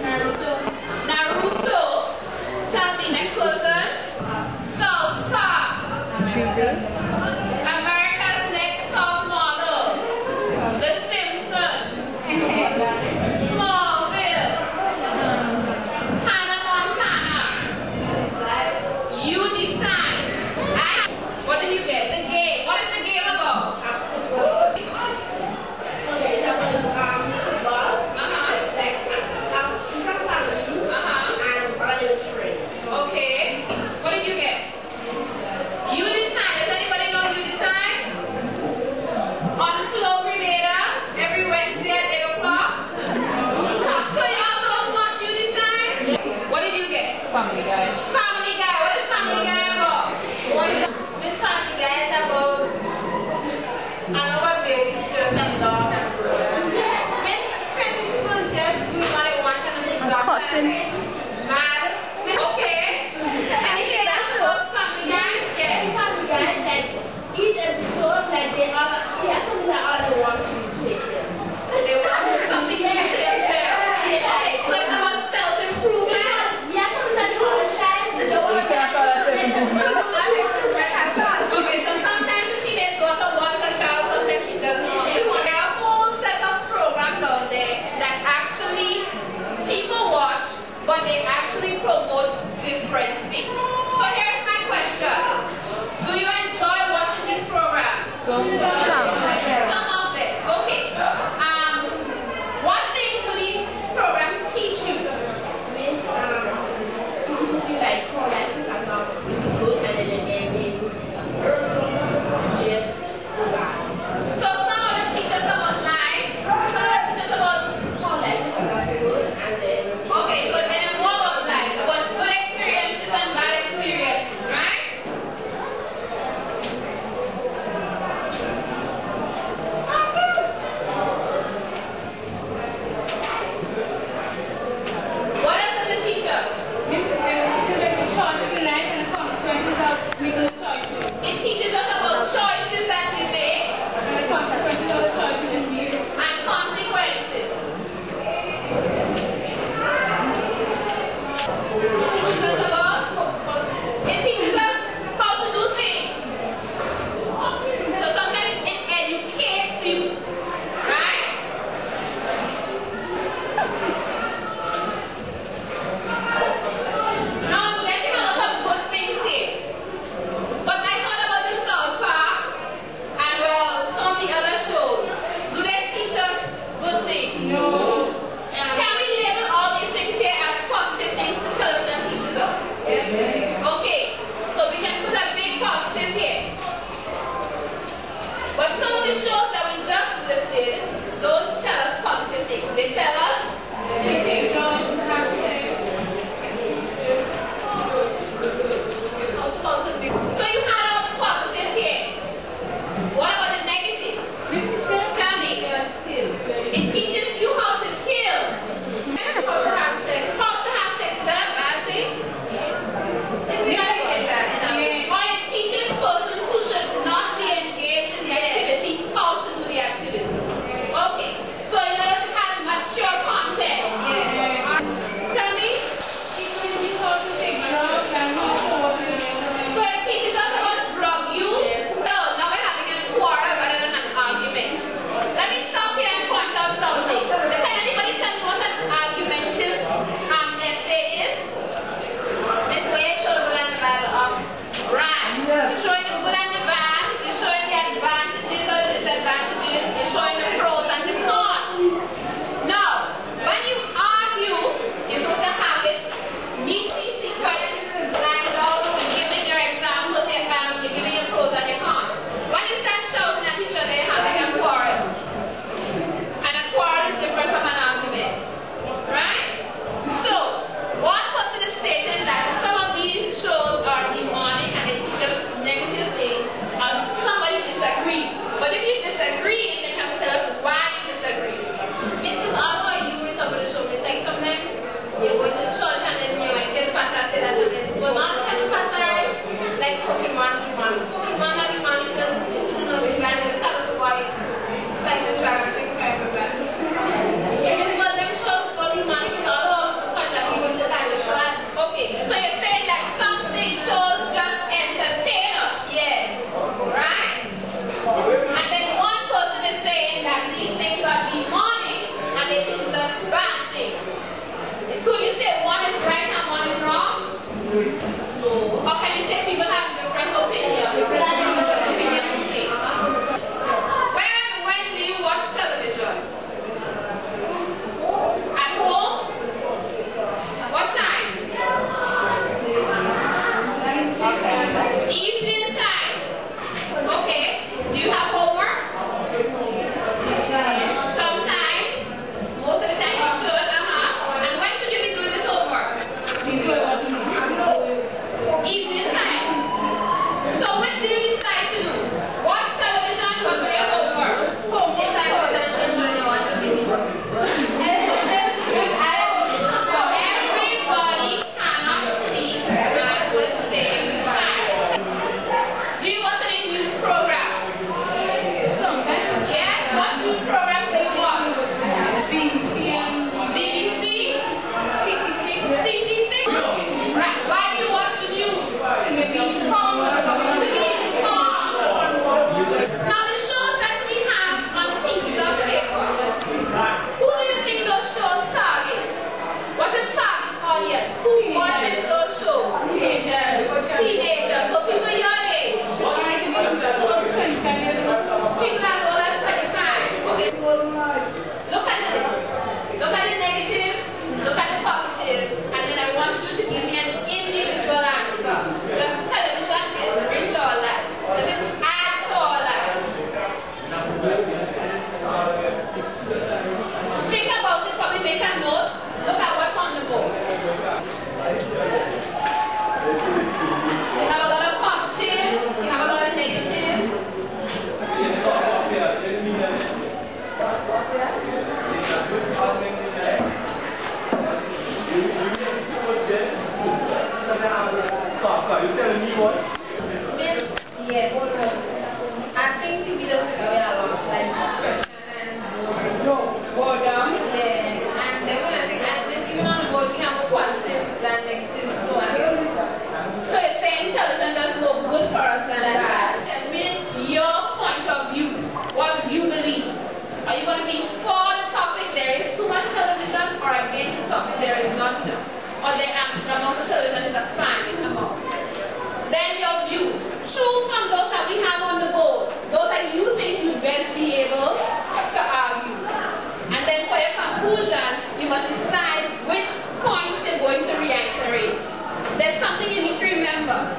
Naruto. Tell me, next person. South Park. America's Next Top Model. The Simpsons. Smallville. Hannah Montana. Unisign. What did you get? The game. What is the game about? Okay, that was Okay. What did you get? Unisign. Does anybody know Unisign? On Flow Grenada every Wednesday at 8 o'clock. So y'all don't watch Unisign? What did you get? Family Guy. Family Guy. What is Family Guy about? This Family Guy is about baby and dog and when people just do what they want and they got mad. Okay. Anything else about Family Guy? Yes. Family Guy like each episode like they are something that all they want to do to them. They want to do something to themselves. Okay, so it's about self-improvement. Yeah, something that you want to try. You can't call that self-improvement. Okay, so sometimes the teenage daughter wants a child, sometimes she doesn't want a child. There are a whole set of programs out there that actually people watch, but they actually promote different things. So here's my question. Do you enjoy watching these programs? Some of it. Okay. What things do these programs teach you? Like call that about good and then So some of them teach us about life, some of them teach us about good and then okay, good, and then more about life, about good experiences and bad experiences. Who watches those shows? Teenagers. So people your age. People that are older than 25. Okay. Look at this. Look at the negative. Look at the positive. And then I want you to give me an individual answer. The television is rich or less. Does it add to our life? Think about it. Probably make a note. Look at what's on the board. You have a lot of positive. You have a lot of negative. Yes. I think to be the like discretion and boredom. Yeah. And then when I think even on the board we have a positive than negative. So I guess so it's saying television does more good for us than bad. That means your point of view, what you believe. Are you going to be for the topic there is too much television, or against the topic there is not enough? Or the amount of television is a fine amount? Then your view. Choose from those that we have on the board. Those that you think you'd best be able to argue. And then for your conclusion, you must decide which points you're going to reiterate. There's something you need to remember.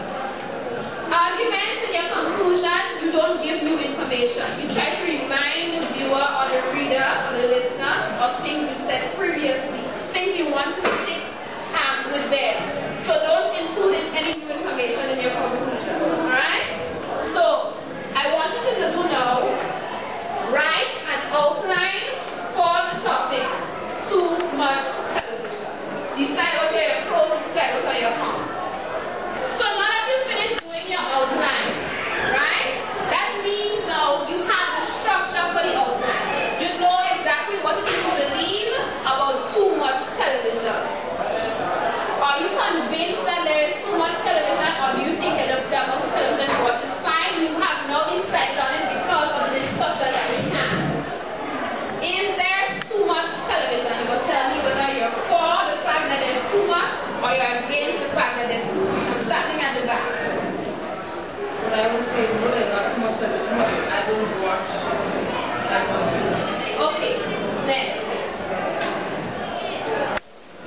Arguments in your conclusion, you don't give new information. You try to remind the viewer or the reader or the listener of things you said previously, things you want to stick with them. So don't include any new information in your conclusion. Alright? So, I want you to do now, write an outline for the topic, too much television. Decide what are your pros, decide what are your cons. So now that you finish doing your outline, right? That means now you have the structure for the outline. You know exactly what it is you believe about too much television. Are you convinced that there is too much television, or do you think that the amount of television you watch is fine? You have no insight on it because of the discussion that we have. Is there too much television? You must tell me whether you're for the fact that there's too much, or you're against the fact that there's too much. I'm starting at the back. Well, I would say no, there's not too much television, but I don't watch that much. Okay, next.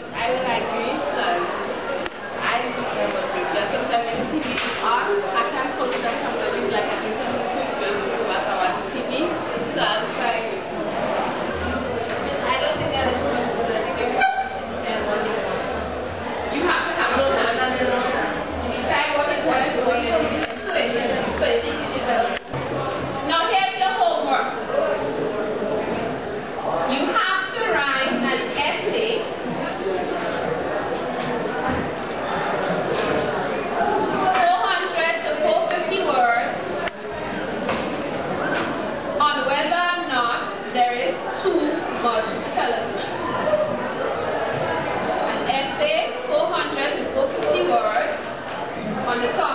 I will agree because I prefer what we do. Sometimes when TV is on, I can put it up somebody like I think some quick to watch TV. So I will agree. I don't think that is too much to the and what they want. You have to have a plan and you decide what is going to do and listen to it. So it is developed. Now here's your homework. You have to write an essay much television. An essay, 400 to 450 words on the topic.